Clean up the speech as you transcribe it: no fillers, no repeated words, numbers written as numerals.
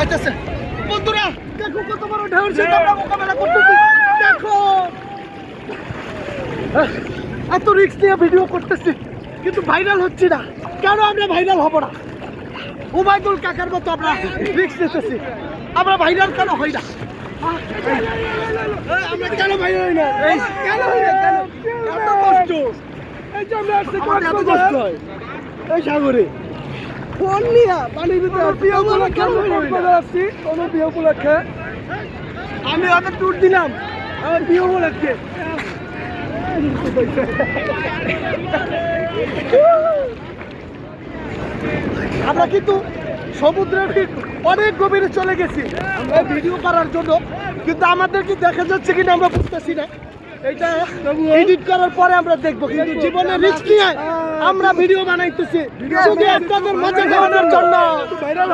আইতাছে বন্ধুরা, দেখো কত বড় ঢেউর সাথে আমরা মোকাবেলা করতেছি। দেখো এত রিস্ক নিয়ে ভিডিও করতেছি কিন্তু ভাইরাল হচ্ছে না। কেন আমরা ভাইরাল হব না? ওবায়দুল কাকার মতো আমরা রিস্ক নিতেছি, আমরা ভাইরাল কেন হই না? আমরা কেন ভাইরাল হই না? কেন হই না? কেন এত কষ্ট? এই যে আমরা আসতে এত কষ্ট হয় এই সাগরে ফোন নিয়ে পানির ভিতরে বিয়ে উপলক্ষে আসছি। কোনো বিয়ে উপলক্ষে আমি ওদের ট্যুর দিলাম, আমার বিয়ে উপলক্ষে। আমরা কিন্তু সমুদ্রের ঠিক অনেক গভীরে চলে গেছি আমরা ভিডিও করার জন্য, কিন্তু আমাদের কি দেখা যাচ্ছে কিনা আমরা বুঝতেছি না। এটা এডিট করার পরে আমরা দেখবো, কিন্তু জীবনে রিস্ক নিয়ে আমরা ভিডিও বানাইতেছি শুধু আপনাদের মজা খাওয়ানোর জন্য। ভাইরাল